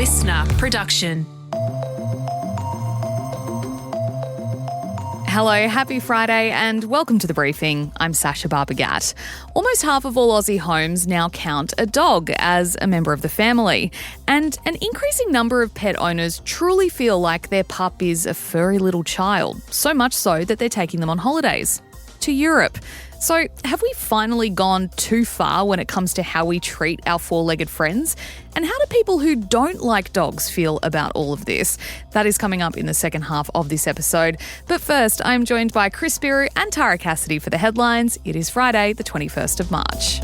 listener production. Hello, happy Friday and welcome to The Briefing. I'm Sasha Barbagat. Almost half of all Aussie homes now count a dog as a member of the family, and an increasing number of pet owners truly feel like their pup is a furry little child, so much so that they're taking them on holidays to Europe. So have we finally gone too far when it comes to how we treat our four-legged friends? And how do people who don't like dogs feel about all of this? That is coming up in the second half of this episode. But first, I'm joined by Chris Spiru and Tara Cassidy for the headlines. It is Friday, the 21st of March.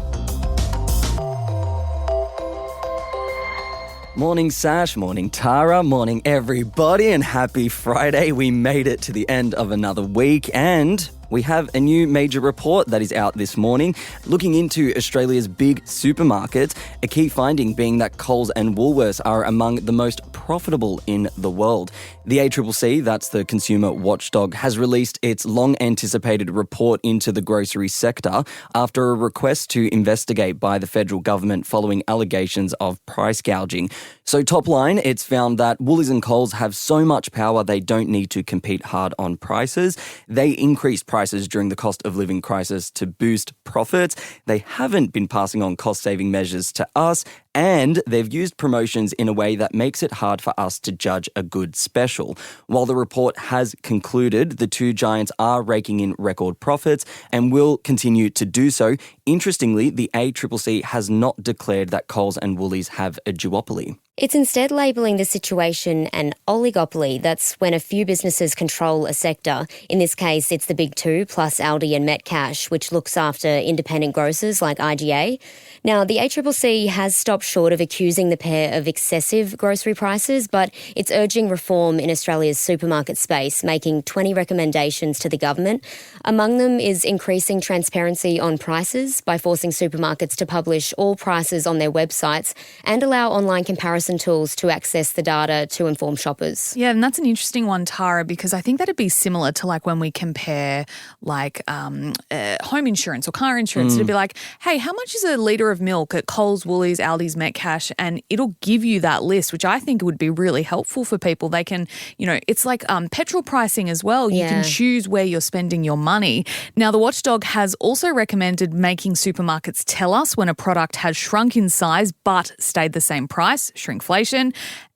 Morning Sash, morning Tara, morning everybody, and happy Friday. We made it to the end of another week and we have a new major report that is out this morning looking into Australia's big supermarkets, a key finding being that Coles and Woolworths are among the most profitable in the world. The ACCC, that's the consumer watchdog, has released its long-anticipated report into the grocery sector after a request to investigate by the federal government following allegations of price gouging. So top line, it's found that Woolies and Coles have so much power they don't need to compete hard on prices. They increased prices during the cost of living crisis to boost profits. They haven't been passing on cost-saving measures to us, and they've used promotions in a way that makes it hard for us to judge a good special. While the report has concluded the two giants are raking in record profits and will continue to do so, interestingly, the ACCC has not declared that Coles and Woolies have a duopoly. It's instead labelling the situation an oligopoly. That's when a few businesses control a sector. In this case, it's the big two, plus Aldi and Metcash, which looks after independent grocers like IGA. Now, the ACCC has stopped short of accusing the pair of excessive grocery prices, but it's urging reform in Australia's supermarket space, making 20 recommendations to the government. Among them is increasing transparency on prices by forcing supermarkets to publish all prices on their websites and allow online comparison tools to access the data to inform shoppers. Yeah, and that's an interesting one, Tara, because I think that'd be similar to like when we compare like home insurance or car insurance. It'd be like, hey, how much is a litre of milk at Coles, Woolies, Aldi's, Metcash? And it'll give you that list, which I think would be really helpful for people. They can, it's like petrol pricing as well. You can choose where you're spending your money. Now, the watchdog has also recommended making supermarkets tell us when a product has shrunk in size but stayed the same price, shrinkflation,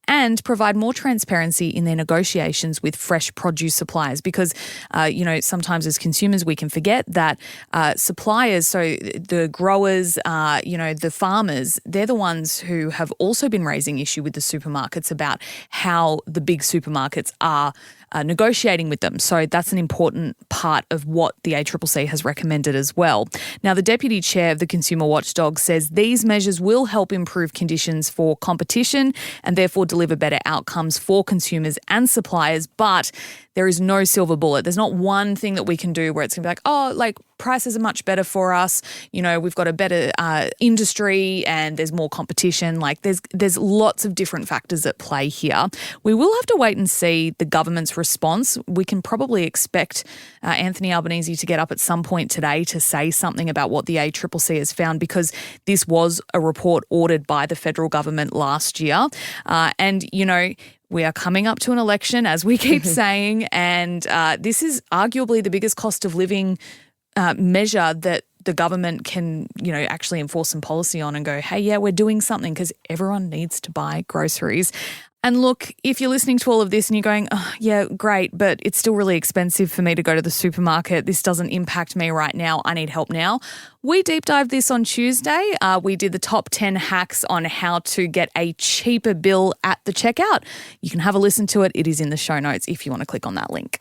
and provide more transparency in their negotiations with fresh produce suppliers because, sometimes as consumers we can forget that suppliers, so the growers, the farmers, they're the ones who have also been raising issue with the supermarkets about how the big supermarkets are negotiating with them. So that's an important part of what the ACCC has recommended as well. Now, the Deputy Chair of the Consumer Watchdog says these measures will help improve conditions for competition and therefore deliver better outcomes for consumers and suppliers, but there is no silver bullet. There's not one thing that we can do where it's going to be like, prices are much better for us. We've got a better industry and there's more competition. Like there's lots of different factors at play here. We will have to wait and see the government's response. We can probably expect Anthony Albanese to get up at some point today to say something about what the ACCC has found because this was a report ordered by the federal government last year. We are coming up to an election, as we keep saying, and this is arguably the biggest cost of living measure that the government can, actually enforce some policy on and go, hey, yeah, we're doing something because everyone needs to buy groceries. And look, if you're listening to all of this and you're going, oh, yeah, great, but it's still really expensive for me to go to the supermarket. This doesn't impact me right now. I need help now. We deep dived this on Tuesday. We did the top 10 hacks on how to get a cheaper bill at the checkout. You can have a listen to it. It is in the show notes if you want to click on that link.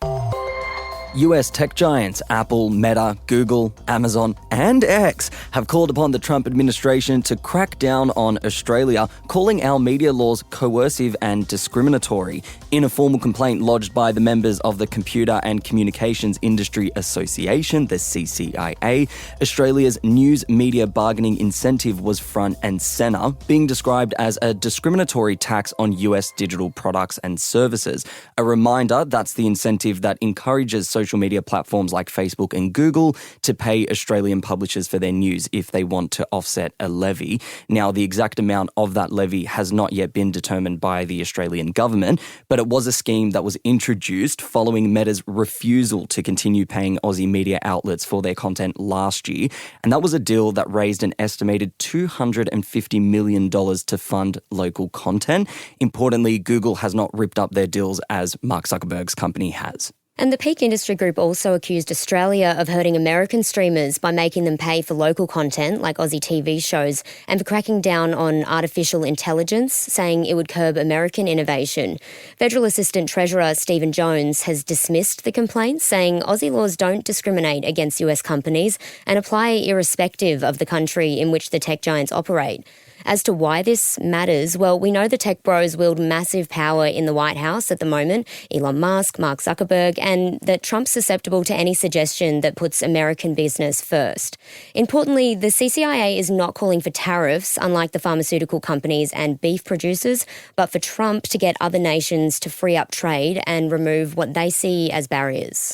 US tech giants Apple, Meta, Google, Amazon and X have called upon the Trump administration to crack down on Australia, calling our media laws coercive and discriminatory. In a formal complaint lodged by the members of the Computer and Communications Industry Association, the CCIA, Australia's news media bargaining incentive was front and centre, being described as a discriminatory tax on US digital products and services. A reminder, that's the incentive that encourages social media platforms like Facebook and Google to pay Australian publishers for their news if they want to offset a levy. Now, the exact amount of that levy has not yet been determined by the Australian government, but it was a scheme that was introduced following Meta's refusal to continue paying Aussie media outlets for their content last year. And that was a deal that raised an estimated $250 million to fund local content. Importantly, Google has not ripped up their deals as Mark Zuckerberg's company has. And the Peak Industry Group also accused Australia of hurting American streamers by making them pay for local content like Aussie TV shows and for cracking down on artificial intelligence, saying it would curb American innovation. Federal Assistant Treasurer Stephen Jones has dismissed the complaints, saying Aussie laws don't discriminate against US companies and apply irrespective of the country in which the tech giants operate. As to why this matters, well, we know the tech bros wield massive power in the White House at the moment, Elon Musk, Mark Zuckerberg, and that Trump's susceptible to any suggestion that puts American business first. Importantly, the CCIA is not calling for tariffs, unlike the pharmaceutical companies and beef producers, but for Trump to get other nations to free up trade and remove what they see as barriers.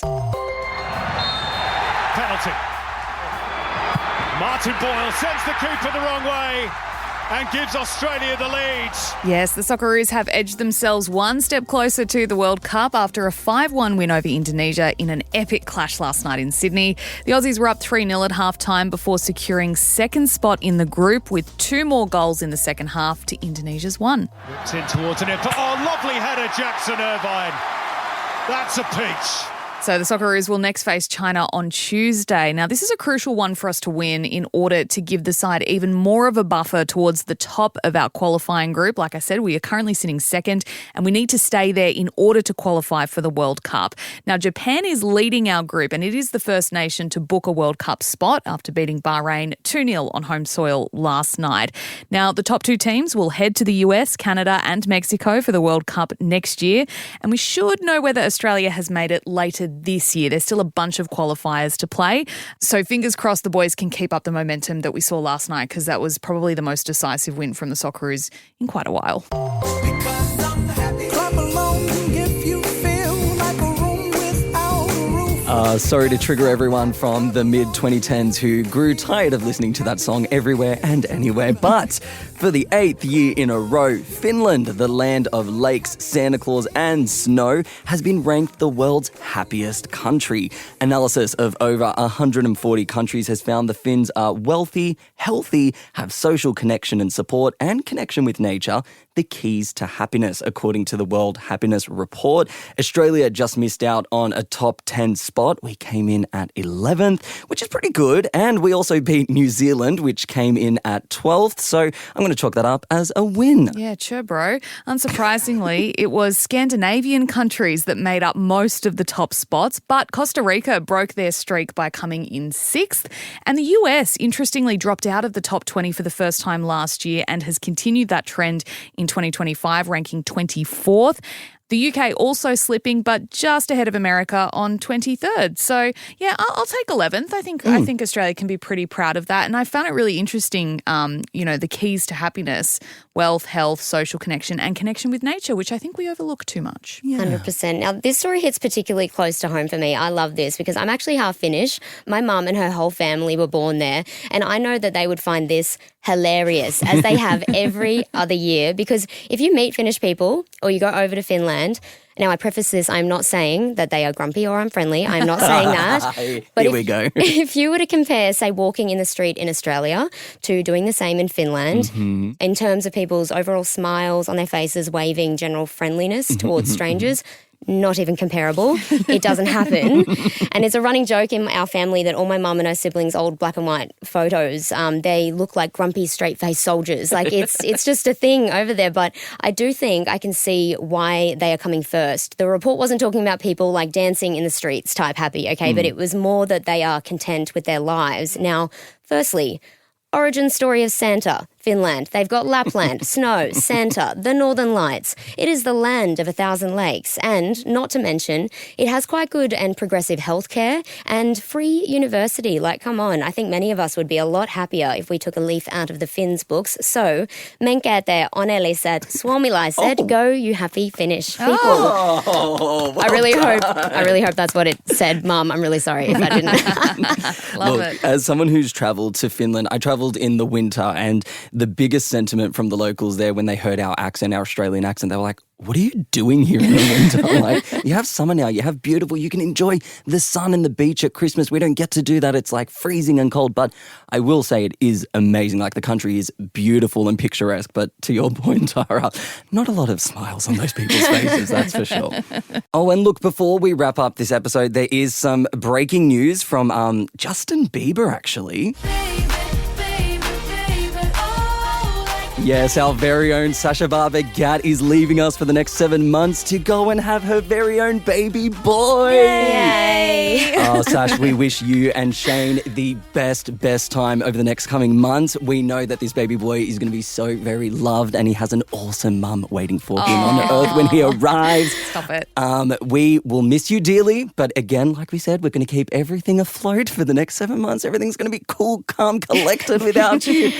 Penalty. Martin Boyle sends the keeper the wrong way and gives Australia the lead. Yes, the Socceroos have edged themselves one step closer to the World Cup after a 5-1 win over Indonesia in an epic clash last night in Sydney. The Aussies were up 3-0 at half-time before securing second spot in the group with 2 more goals in the second half to Indonesia's 1. Whipped in towards an effort. Oh, lovely header, Jackson Irvine. That's a peach. So the Socceroos will next face China on Tuesday. Now, this is a crucial one for us to win in order to give the side even more of a buffer towards the top of our qualifying group. Like I said, we are currently sitting second and we need to stay there in order to qualify for the World Cup. Now, Japan is leading our group and it is the first nation to book a World Cup spot after beating Bahrain 2-0 on home soil last night. Now, the top 2 teams will head to the US, Canada and Mexico for the World Cup next year. And we should know whether Australia has made it later this year. There's still a bunch of qualifiers to play. So fingers crossed the boys can keep up the momentum that we saw last night, because that was probably the most decisive win from the Socceroos in quite a while. Sorry to trigger everyone from the mid-2010s who grew tired of listening to that song everywhere and anywhere, but for the 8th year in a row, Finland, the land of lakes, Santa Claus and snow, has been ranked the world's happiest country. Analysis of over 140 countries has found the Finns are wealthy, healthy, have social connection and support, and connection with nature, the keys to happiness, according to the World Happiness Report. Australia just missed out on a top 10 spot. We came in at 11th, which is pretty good. And we also beat New Zealand, which came in at 12th. So I'm going to chalk that up as a win. Yeah, sure, bro. Unsurprisingly, it was Scandinavian countries that made up most of the top spots, but Costa Rica broke their streak by coming in 6th. And the US, interestingly, dropped out of the top 20 for the first time last year and has continued that trend in 2025, ranking 24th. The UK also slipping, but just ahead of America on 23rd. So, yeah, I'll take 11th. I think Australia can be pretty proud of that. And I found it really interesting, the keys to happiness, wealth, health, social connection, and connection with nature, which I think we overlook too much. Yeah. 100%. Now, this story hits particularly close to home for me. I love this because I'm actually half Finnish. My mum and her whole family were born there. And I know that they would find this hilarious, as they have every other year, because if you meet Finnish people or you go over to Finland, now I preface this, I'm not saying that they are grumpy or unfriendly. I'm not saying that. But Here we go. If you were to compare, say, walking in the street in Australia to doing the same in Finland, in terms of people's overall smiles on their faces, waving, general friendliness towards strangers, not even comparable. It doesn't happen. And it's a running joke in our family that all my mum and her siblings' old black and white photos, they look like grumpy, straight-faced soldiers. Like it's just a thing over there. But I do think I can see why they are coming first. The report wasn't talking about people like dancing in the streets type happy, okay? But it was more that they are content with their lives. Now, firstly, origin story of Santa. Finland. They've got Lapland, snow, Santa, the Northern Lights. It is the land of 1,000 lakes. And, not to mention, it has quite good and progressive healthcare and free university. Like, come on, I think many of us would be a lot happier if we took a leaf out of the Finns books. So, menkäätte onnelliset suomalaiset, go you happy Finnish people. I really hope that's what it said, Mum. I'm really sorry if I didn't. Love Look, it. as someone who's travelled to Finland, I travelled in the winter, and the biggest sentiment from the locals there when they heard our accent, our Australian accent, they were like, what are you doing here in the winter? Like, you have summer now, you have beautiful, you can enjoy the sun and the beach at Christmas. We don't get to do that. It's like freezing and cold, but I will say it is amazing. Like, the country is beautiful and picturesque, but to your point, Tara, not a lot of smiles on those people's faces, that's for sure. Oh, and look, before we wrap up this episode, there is some breaking news from Justin Bieber, actually. Yes, our very own Sasha Barber Gat is leaving us for the next 7 months to go and have her very own baby boy. Yay! Oh, Sash, we wish you and Shane the best time over the next coming months. We know that this baby boy is going to be so very loved, and he has an awesome mum waiting for him on earth when he arrives. Stop it. We will miss you dearly, but again, like we said, we're going to keep everything afloat for the next 7 months. Everything's going to be cool, calm, collected without you.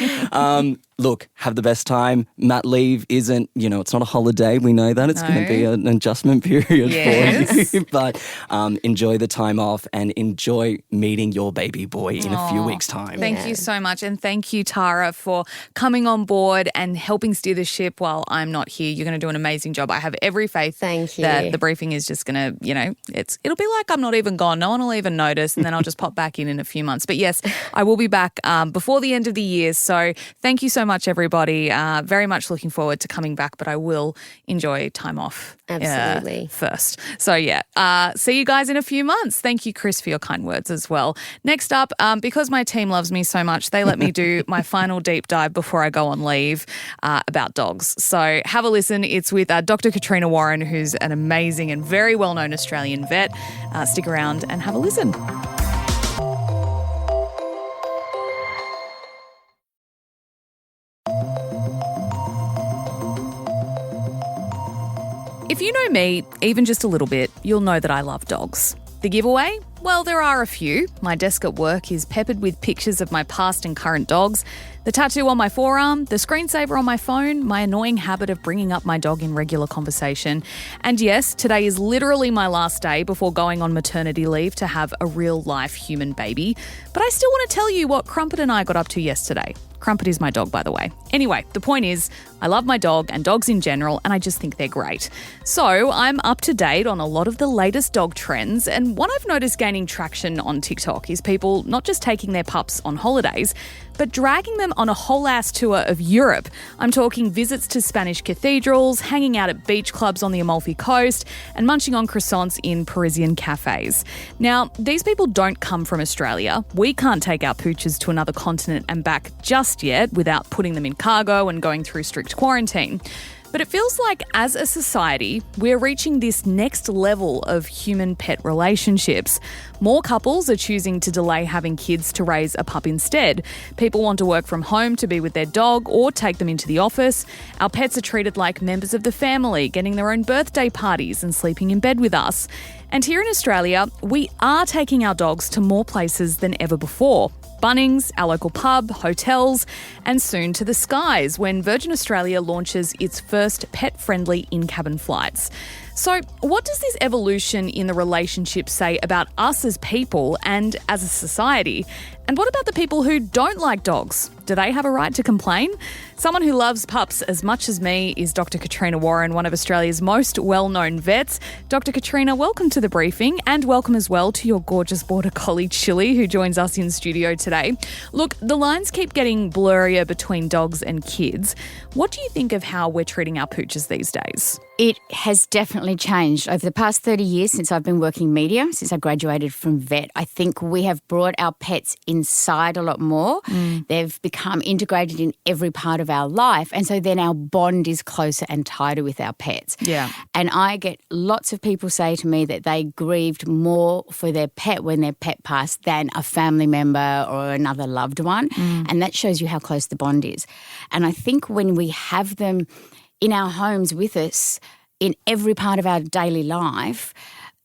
Look, have the best time. Mat leave isn't, it's not a holiday. We know that. It's going to be an adjustment period for you. But enjoy the time off and enjoy meeting your baby boy in a few weeks' time. Thank you so much. And thank you, Tara, for coming on board and helping steer the ship while I'm not here. You're going to do an amazing job. I have every faith that the briefing is just going to, it'll be like I'm not even gone. No one will even notice, and then I'll just pop back in a few months. But yes, I will be back before the end of the year. So thank you so much, everybody. Very much looking forward to coming back, but I will enjoy time off first. So see you guys in a few months. Thank you, Chris, for your kind words as well. Next up, because my team loves me so much, they let me do my final deep dive before I go on leave about dogs. So have a listen. It's with Dr. Katrina Warren, who's an amazing and very well-known Australian vet. Stick around and have a listen. If you know me, even just a little bit, you'll know that I love dogs. The giveaway? Well, there are a few. My desk at work is peppered with pictures of my past and current dogs. The tattoo on my forearm, the screensaver on my phone, my annoying habit of bringing up my dog in regular conversation. And yes, today is literally my last day before going on maternity leave to have a real-life human baby. But I still want to tell you what Crumpet and I got up to yesterday. Crumpet is my dog, by the way. Anyway, the point is, I love my dog and dogs in general, and I just think they're great. So I'm up to date on a lot of the latest dog trends, and what I've noticed gaining traction on TikTok is people not just taking their pups on holidays, but dragging them on a whole-ass tour of Europe. I'm talking visits to Spanish cathedrals, hanging out at beach clubs on the Amalfi Coast, and munching on croissants in Parisian cafes. Now, these people don't come from Australia. We can't take our pooches to another continent and back just yet without putting them in cargo and going through strict quarantine. But it feels like as a society, we're reaching this next level of human-pet relationships. More couples are choosing to delay having kids to raise a pup instead. People want to work from home to be with their dog or take them into the office. Our pets are treated like members of the family, getting their own birthday parties and sleeping in bed with us. And here in Australia, we are taking our dogs to more places than ever before. Bunnings, our local pub, hotels, and soon to the skies when Virgin Australia launches its first pet-friendly in-cabin flights. So what does this evolution in the relationship say about us as people and as a society? And what about the people who don't like dogs? Do they have a right to complain? Someone who loves pups as much as me is Dr. Katrina Warren, one of Australia's most well-known vets. Dr. Katrina, welcome to the briefing, and welcome as well to your gorgeous border collie Chili, who joins us in studio today. Look, the lines keep getting blurrier between dogs and kids. What do you think of how we're treating our pooches these days? It has definitely definitely changed. Over the past 30 years since I've been working media, since I graduated from vet, I think we have brought our pets inside a lot more. They've become integrated in every part of our life. And so then our bond is closer and tighter with our pets. Yeah. And I get lots of people say to me that they grieved more for their pet when their pet passed than a family member or another loved one. And that shows you how close the bond is. And I think when we have them in our homes with us in every part of our daily life,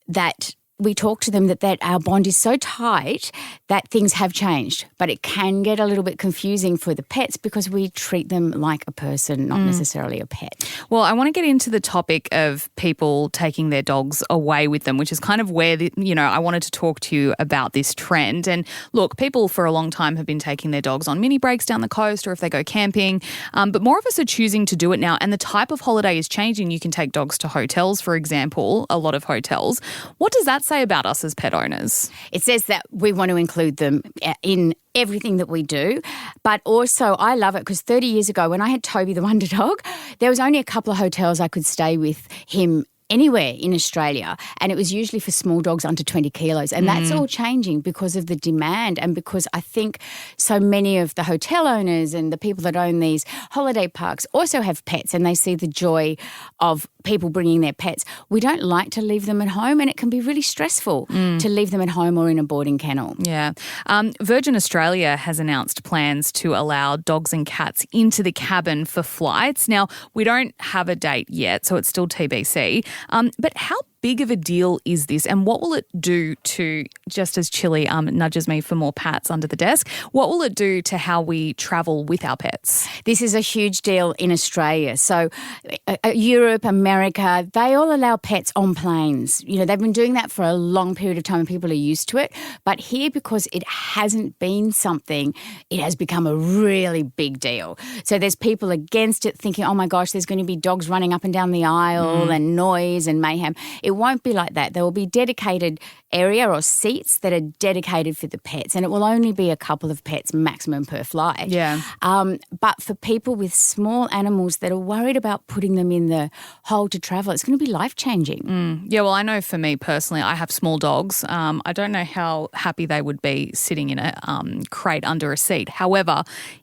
that we talk to them that our bond is so tight that things have changed. But it can get a little bit confusing for the pets because we treat them like a person, not necessarily a pet. Well, I want to get into the topic of people taking their dogs away with them, which is kind of where, I wanted to talk to you about this trend. And look, people for a long time have been taking their dogs on mini breaks down the coast or if they go camping, but more of us are choosing to do it now. And the type of holiday is changing. You can take dogs to hotels, for example, a lot of hotels. What does that say about us as pet owners? It says that we want to include them in everything that we do. But also I love it because 30 years ago when I had Toby the Wonder Dog, there was only a couple of hotels I could stay with him anywhere in Australia, and it was usually for small dogs under 20 kilos. And that's all changing because of the demand and because I think so many of the hotel owners and the people that own these holiday parks also have pets and they see the joy of people bringing their pets. We don't like to leave them at home and it can be really stressful to leave them at home or in a boarding kennel. Yeah. Virgin Australia has announced plans to allow dogs and cats into the cabin for flights. Now, we don't have a date yet, so it's still TBC. But how big of a deal is this and what will it do to, just as Chili nudges me for more pats under the desk, what will it do to how we travel with our pets? This is a huge deal in Australia. So Europe, America, they all allow pets on planes. They've been doing that for a long period of time and people are used to it. But here, because it hasn't been something, it has become a really big deal. So there's people against it thinking, oh my gosh, there's going to be dogs running up and down the aisle and noise and mayhem. It won't be like that. There will be dedicated area or seats that are dedicated for the pets and it will only be a couple of pets maximum per flight. Yeah. But for people with small animals that are worried about putting them in the hole to travel, it's going to be life-changing. Yeah, well, I know for me personally, I have small dogs. I don't know how happy they would be sitting in a crate under a seat. However,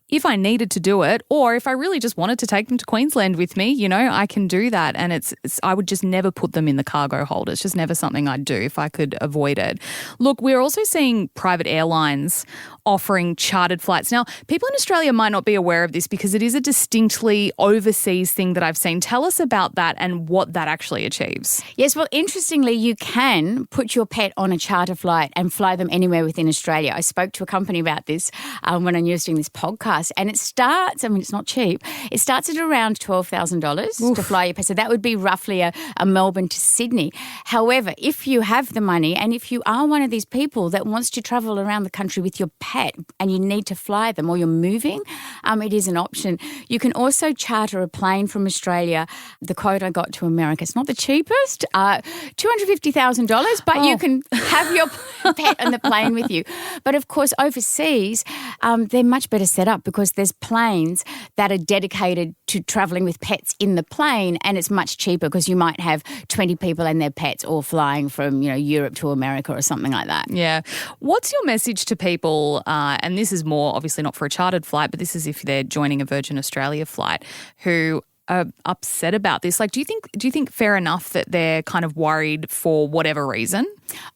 if I needed to do it or if I really just wanted to take them to Queensland with me, I can do that. And it's I would just never put them in the cargo hold. It's just never something I'd do if I could avoid it. Look, we're also seeing private airlines offering chartered flights. Now, people in Australia might not be aware of this because it is a distinctly overseas thing that I've seen. Tell us about that and what that actually achieves. Yes, well, interestingly, you can put your pet on a charter flight and fly them anywhere within Australia. I spoke to a company about this when I was doing this podcast, and it starts, it's not cheap, it starts at around $12,000 to fly your pet. So that would be roughly a Melbourne to Sydney. However, if you have the money and if you are one of these people that wants to travel around the country with your pet and you need to fly them or you're moving, it is an option. You can also charter a plane from Australia. The quote I got to America, it's not the cheapest, $250,000, but you can have your pet on the plane with you. But of course, overseas, they're much better set up because there's planes that are dedicated to travelling with pets in the plane and it's much cheaper because you might have 20 people and their pets all flying from, Europe to America or something like that. Yeah. What's your message to people, and this is more obviously not for a chartered flight, but this is if they're joining a Virgin Australia flight, who are upset about this? Like, do you think fair enough that they're kind of worried for whatever reason?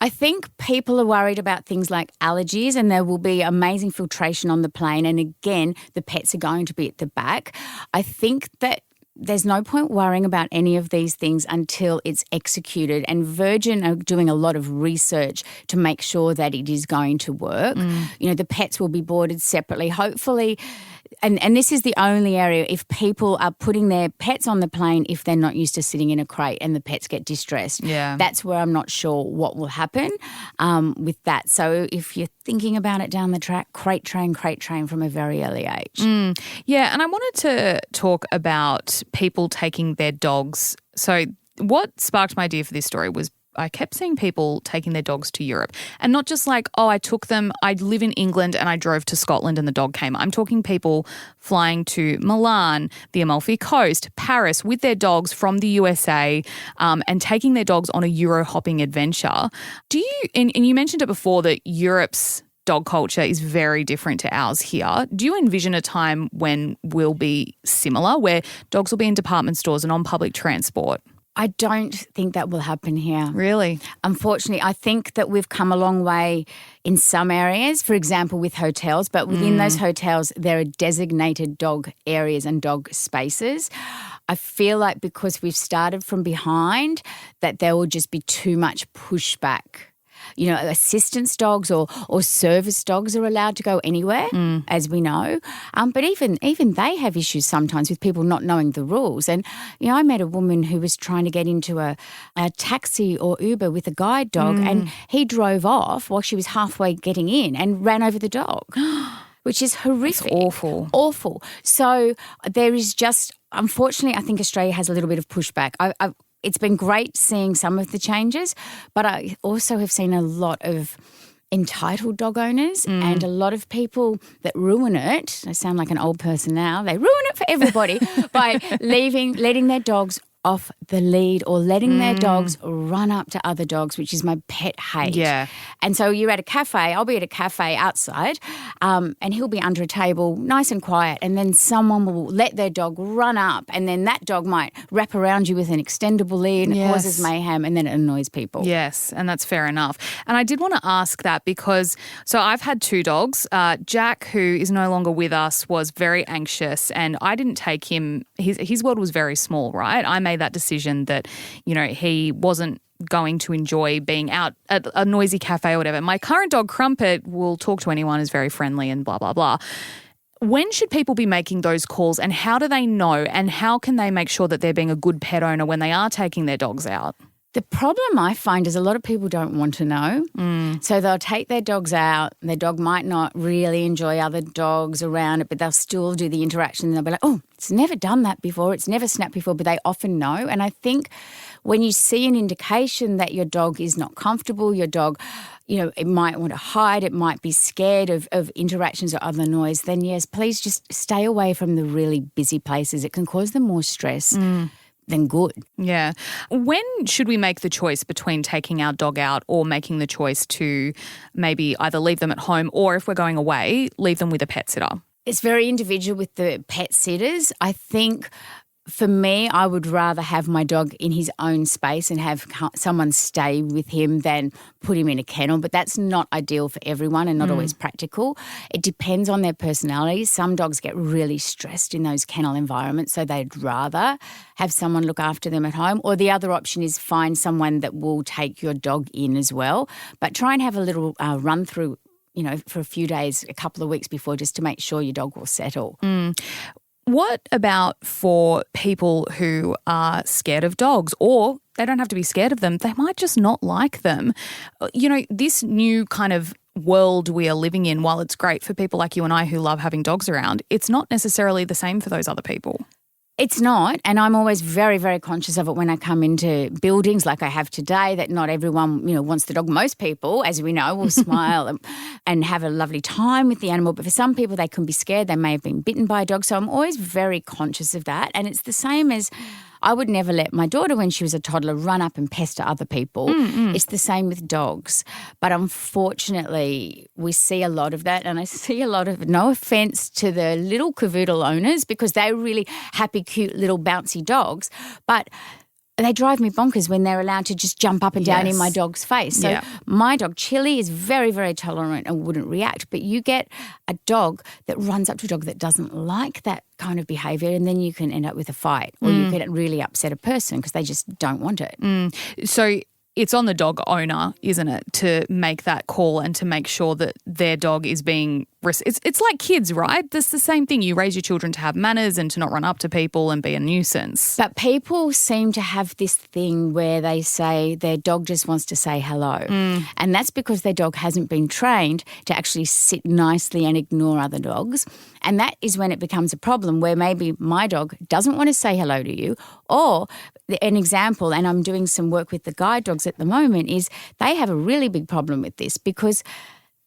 I think people are worried about things like allergies and there will be amazing filtration on the plane. And again, the pets are going to be at the back. I think that there's no point worrying about any of these things until it's executed. And Virgin are doing a lot of research to make sure that it is going to work. The pets will be boarded separately. Hopefully, and this is the only area if people are putting their pets on the plane if they're not used to sitting in a crate and the pets get distressed. Yeah. That's where I'm not sure what will happen with that. So if you're thinking about it down the track, crate train from a very early age. Yeah, and I wanted to talk about people taking their dogs. So what sparked my idea for this story was I kept seeing people taking their dogs to Europe, and not just like, oh, I took them, I live in England and I drove to Scotland and the dog came. I'm talking people flying to Milan, the Amalfi Coast, Paris with their dogs from the USA, and taking their dogs on a Euro hopping adventure. Do you, and you mentioned it before that Europe's dog culture is very different to ours here. Do you envision a time when we'll be similar, where dogs will be in department stores and on public transport? I don't think that will happen here. Really? Unfortunately, I think that we've come a long way in some areas, for example, with hotels, but within those hotels, there are designated dog areas and dog spaces. I feel like because we've started from behind, that there will just be too much pushback. You know, assistance dogs or service dogs are allowed to go anywhere, as we know. But even they have issues sometimes with people not knowing the rules. And, you know, I met a woman who was trying to get into a taxi or Uber with a guide dog and he drove off while she was halfway getting in and ran over the dog, which is horrific. That's awful. Awful. So there is just, unfortunately, I think Australia has a little bit of pushback. It's been great seeing some of the changes, but I also have seen a lot of entitled dog owners and a lot of people that ruin it. I sound like an old person now. They ruin it for everybody by letting their dogs off the lead or letting their dogs run up to other dogs, which is my pet hate. Yeah. And so you're at a cafe, I'll be at a cafe outside, and he'll be under a table, nice and quiet, and then someone will let their dog run up, and then that dog might wrap around you with an extendable lead and it causes mayhem, and then it annoys people. Yes, and that's fair enough. And I did want to ask that because, so I've had two dogs. Jack, who is no longer with us, was very anxious, and I didn't take him, his world was very small, right? I made that decision that, you know, he wasn't going to enjoy being out at a noisy cafe or whatever. My current dog, Crumpet, will talk to anyone, is very friendly and blah, blah, blah. When should people be making those calls and how do they know and how can they make sure that they're being a good pet owner when they are taking their dogs out? The problem I find is a lot of people don't want to know. So they'll take their dogs out. Their dog might not really enjoy other dogs around it, but they'll still do the interaction. And they'll be like, oh, it's never done that before. It's never snapped before, but they often know. And I think when you see an indication that your dog is not comfortable, your dog, you know, it might want to hide, it might be scared of interactions or other noise, then yes, please just stay away from the really busy places. It can cause them more stress. Than good. Yeah. When should we make the choice between taking our dog out or making the choice to maybe either leave them at home or if we're going away, leave them with a pet sitter? It's very individual with the pet sitters. I think for me, I would rather have my dog in his own space and have someone stay with him than put him in a kennel. But that's not ideal for everyone and not always practical. It depends on their personality. Some dogs get really stressed in those kennel environments, so they'd rather have someone look after them at home. Or the other option is find someone that will take your dog in as well. But try and have a little run through, you know, for a few days, a couple of weeks before, just to make sure your dog will settle. What about for people who are scared of dogs, or they don't have to be scared of them, they might just not like them? You know, this new kind of world we are living in, while it's great for people like you and I who love having dogs around, it's not necessarily the same for those other people. It's not, and I'm always very, very conscious of it when I come into buildings like I have today, that not everyone, you know, wants the dog. Most people, as we know, will smile and have a lovely time with the animal. But for some people, they can be scared. They may have been bitten by a dog. So I'm always very conscious of that. And it's the same as I would never let my daughter, when she was a toddler, run up and pester other people. It's the same with dogs. But unfortunately, we see a lot of that, and I see a lot of, no offence to the little cavoodle owners, because they're really happy, cute little bouncy dogs, but they drive me bonkers when they're allowed to just jump up and down in my dog's face. So my dog, Chili, is very, very tolerant and wouldn't react. But you get a dog that runs up to a dog that doesn't like that kind of behaviour, and then you can end up with a fight, or you can really upset a person because they just don't want it. So it's on the dog owner, isn't it, to make that call and to make sure that their dog is being it's like kids, right? That's the same thing. You raise your children to have manners and to not run up to people and be a nuisance. But people seem to have this thing where they say their dog just wants to say hello. And that's because their dog hasn't been trained to actually sit nicely and ignore other dogs. And that is when it becomes a problem, where maybe my dog doesn't want to say hello to you. Or an example, and I'm doing some work with the guide dogs at the moment, is they have a really big problem with this because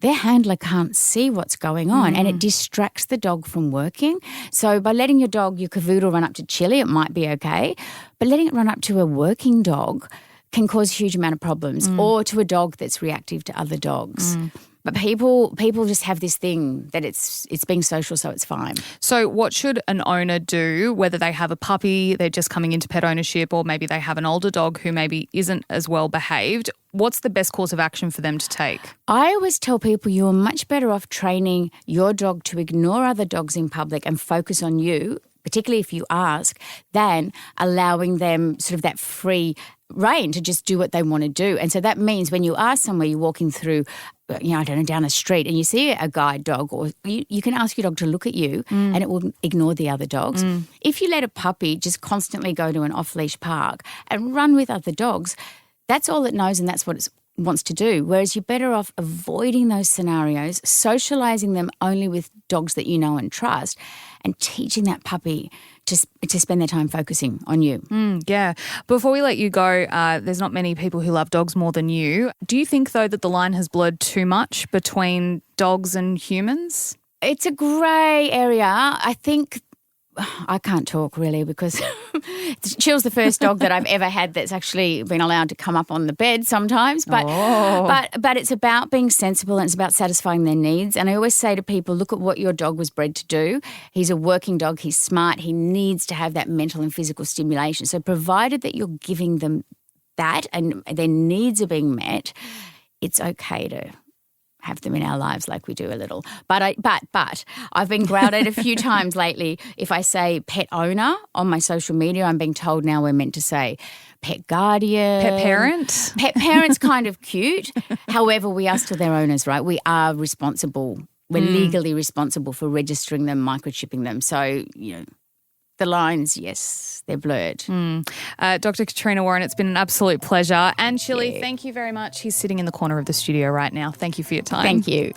their handler can't see what's going on and it distracts the dog from working. So by letting your cavoodle run up to Chili, it might be okay. But letting it run up to a working dog can cause a huge amount of problems, or to a dog that's reactive to other dogs. But people just have this thing that it's being social, so it's fine. So what should an owner do, whether they have a puppy, they're just coming into pet ownership, or maybe they have an older dog who maybe isn't as well behaved? What's the best course of action for them to take? I always tell people you are much better off training your dog to ignore other dogs in public and focus on you, particularly if you ask, than allowing them sort of that free rein to just do what they want to do. And so that means when you are somewhere, you're walking through, I don't know, down a street and you see a guide dog, or you can ask your dog to look at you and it will ignore the other dogs. If you let a puppy just constantly go to an off-leash park and run with other dogs, that's all it knows and that's what it wants to do. Whereas you're better off avoiding those scenarios, socialising them only with dogs that you know and trust, and teaching that puppy to spend their time focusing on you. Yeah. Before we let you go, there's not many people who love dogs more than you. Do you think, though, that the line has blurred too much between dogs and humans? It's a grey area. I think I can't talk really because Chill's the first dog that I've ever had that's actually been allowed to come up on the bed sometimes. But it's about being sensible and it's about satisfying their needs. And I always say to people, look at what your dog was bred to do. He's a working dog. He's smart. He needs to have that mental and physical stimulation. So provided that you're giving them that and their needs are being met, it's okay to have them in our lives like we do a little. But I've been growled at a few times lately. If I say pet owner on my social media, I'm being told now we're meant to say pet guardian. Pet parent? Pet parent's kind of cute. However, we are still their owners, right? We are responsible. We're legally responsible for registering them, microchipping them. So, the lines, yes, they're blurred. Dr. Katrina Warren, it's been an absolute pleasure. And Chili, thank you very much. He's sitting in the corner of the studio right now. Thank you for your time. Thank you.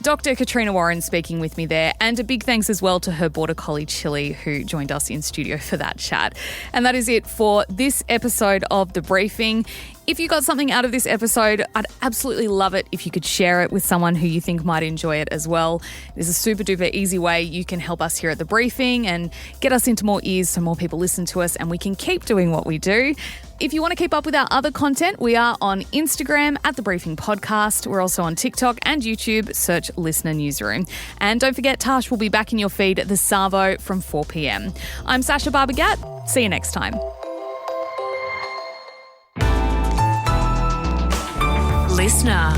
Dr. Katrina Warren speaking with me there, and a big thanks as well to her border collie Chili, who joined us in studio for that chat. And that is it for this episode of The Briefing. If you got something out of this episode, I'd absolutely love it if you could share it with someone who you think might enjoy it as well. There's a super duper easy way you can help us here at The Briefing and get us into more ears so more people listen to us and we can keep doing what we do. If you want to keep up with our other content, we are on Instagram at The Briefing Podcast. We're also on TikTok and YouTube. Search Listener Newsroom. And don't forget, Tash will be back in your feed at the Savo from 4 p.m. I'm Sasha Barbagat. See you next time. Listener.